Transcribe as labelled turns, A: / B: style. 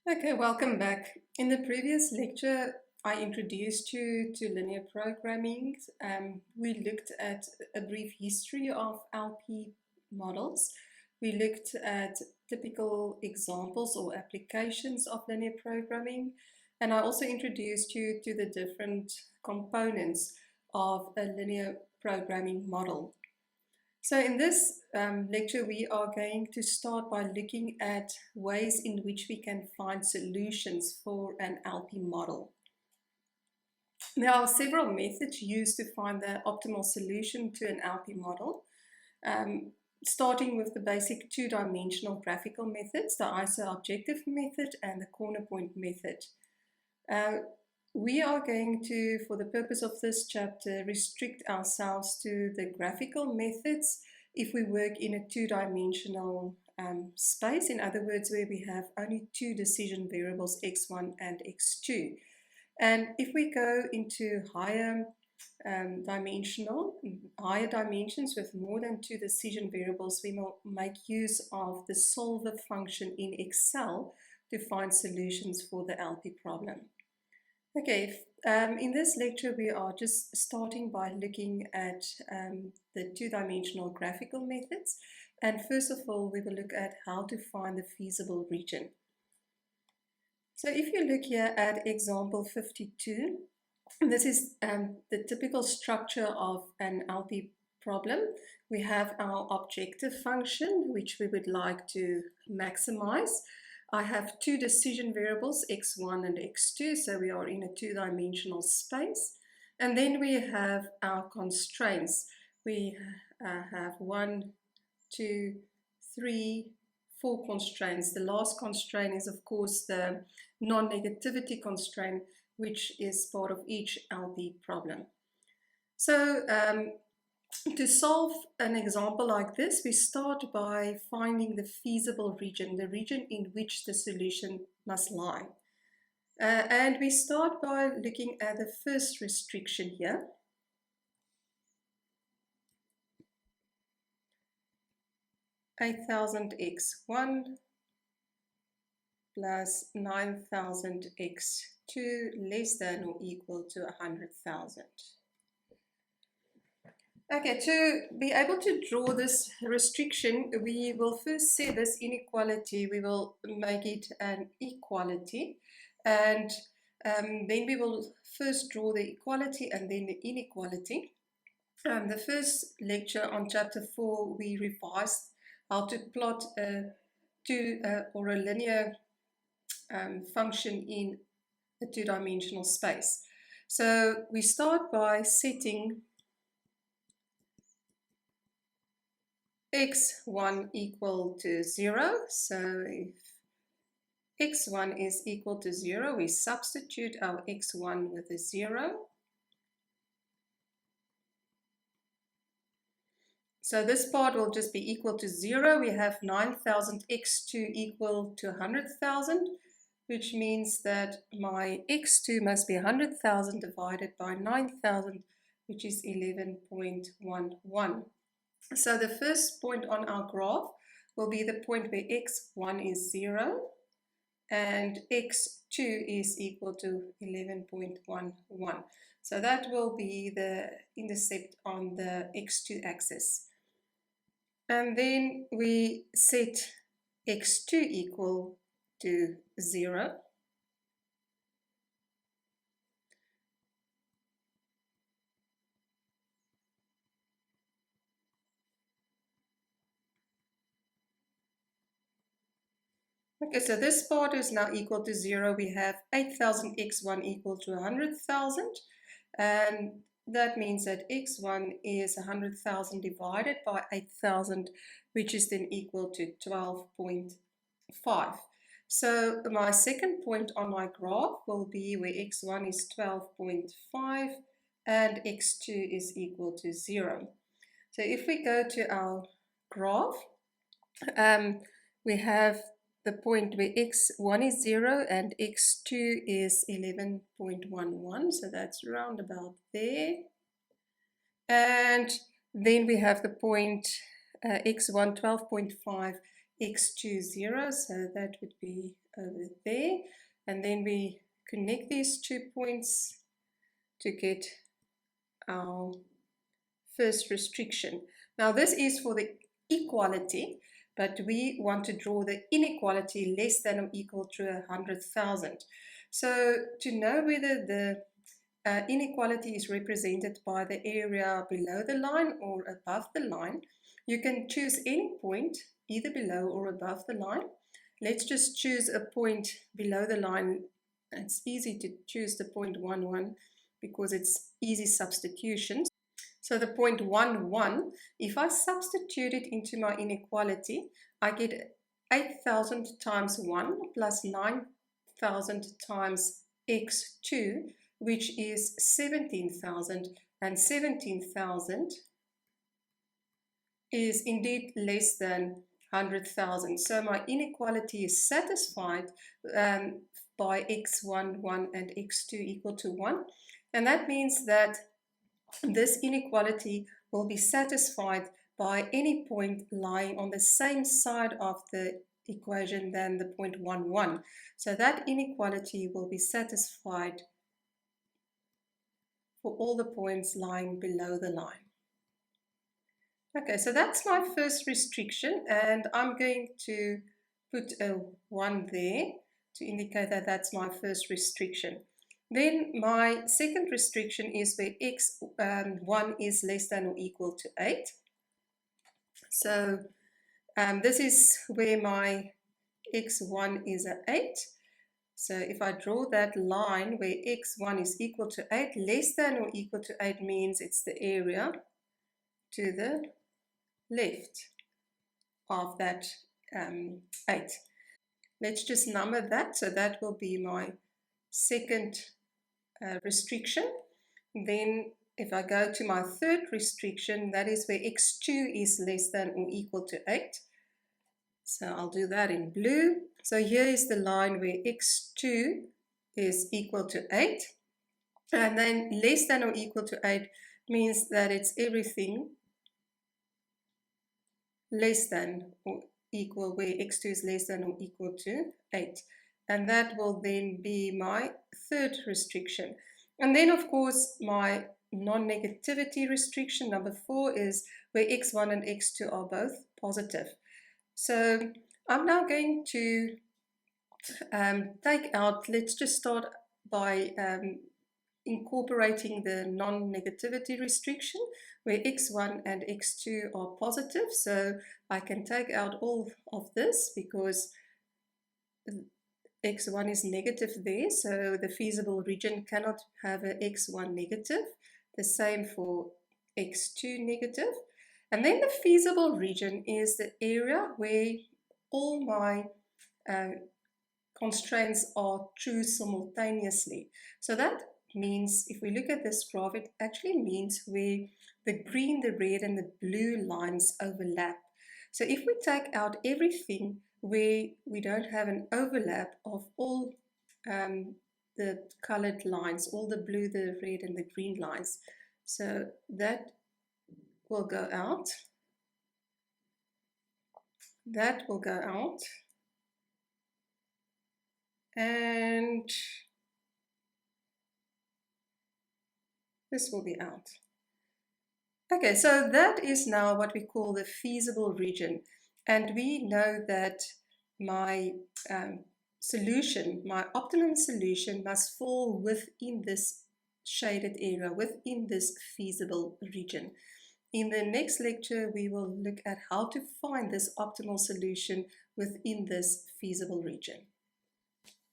A: Okay, welcome back. In the previous lecture, I introduced you to linear programming. We looked at a brief history of LP models. We looked at typical examples or applications of linear programming. And I also introduced you to the different components of a linear programming model. So in this lecture, we are going to start by looking at ways in which we can find solutions for an LP model. There are several methods used to find the optimal solution to an LP model, starting with the basic two-dimensional graphical methods, the iso-objective method and the corner point method. We are going to, for the purpose of this chapter, restrict ourselves to the graphical methods if we work in a two-dimensional space. In other words, where we have only two decision variables, x1 and x2. And if we go into higher dimensions with more than two decision variables, we will make use of the solver function in Excel to find solutions for the LP problem. Okay, in this lecture we are just starting by looking at the two-dimensional graphical methods, and first of all we will look at how to find the feasible region. So if you look here at example 52, this is the typical structure of an LP problem. We have our objective function, which we would like to maximize. I have two decision variables, x1 and x2, so we are in a two-dimensional space. And then we have our constraints. We have 1, 2, 3, 4 constraints. The last constraint is, of course, the non-negativity constraint, which is part of each LP problem. So to solve an example like this, we start by finding the feasible region, the region in which the solution must lie. And we start by looking at the first restriction here. $8,000x1 plus $9,000x2 less than or equal to 100,000. Okay, to be able to draw this restriction, we will first say this inequality, we will make it an equality, and then we will first draw the equality and then the inequality. The first lecture on chapter 4, we revised how to plot a linear function in a two-dimensional space. So we start by setting x1 equal to 0. So if x1 is equal to 0, we substitute our x1 with a 0. So this part will just be equal to 0. We have 9,000 x2 equal to 100,000, which means that my x2 must be 100,000 divided by 9,000, which is 11.11. So the first point on our graph will be the point where x1 is 0 and x2 is equal to 11.11. So that will be the intercept on the x2 axis. And then we set x2 equal to 0. Okay, so this part is now equal to 0. We have 8,000 x1 equal to 100,000. And that means that x1 is 100,000 divided by 8,000, which is then equal to 12.5. So my second point on my graph will be where x1 is 12.5 and x2 is equal to 0. So if we go to our graph, we have the point where x1 is 0 and x2 is 11.11, so that's round about there. And then we have the point x1 12.5, x2 0, so that would be over there. and then we connect these 2 points to get our first restriction. Now this is for the equality, but we want to draw the inequality less than or equal to 100,000. So to know whether the inequality is represented by the area below the line or above the line, you can choose any point either below or above the line. Let's just choose a point below the line. It's easy to choose the point 1,1 because it's easy substitution. So the point 1,1, if I substitute it into my inequality, I get 8,000 times 1 plus 9,000 times x2, which is 17,000, and 17,000 is indeed less than 100,000. So my inequality is satisfied by x1, and x2 equal to 1. And that means that this inequality will be satisfied by any point lying on the same side of the equation than the point 1,1. So that inequality will be satisfied for all the points lying below the line. Okay, so that's my first restriction, and I'm going to put a 1 there to indicate that that's my first restriction. Then my second restriction is where x1 is less than or equal to 8. So this is where my x1 is at 8. So if I draw that line where x1 is equal to 8, less than or equal to 8 means it's the area to the left of that 8. Let's just number that. So that will be my second restriction. Then if I go to my third restriction, that is where x2 is less than or equal to 8. So I'll do that in blue. So here is the line where x2 is equal to 8. And then less than or equal to 8 means that it's everything less than or equal, where x2 is less than or equal to 8. And that will then be my third restriction. And then, of course, my non-negativity restriction, number 4, is where x1 and x2 are both positive. So I'm now going to take out, let's just start by incorporating the non-negativity restriction, where x1 and x2 are positive. So I can take out all of this because x1 is negative there, so the feasible region cannot have an x1 negative. The same for x2 negative. And then the feasible region is the area where all my constraints are true simultaneously. So that means, if we look at this graph, it actually means where the green, the red, and the blue lines overlap. So if we take out everything where we don't have an overlap of all the colored lines, all the blue, the red, and the green lines, so that will go out. That will go out. And this will be out. Okay, so that is now what we call the feasible region. And we know that my solution, my optimum solution, must fall within this shaded area, within this feasible region. In the next lecture, we will look at how to find this optimal solution within this feasible region.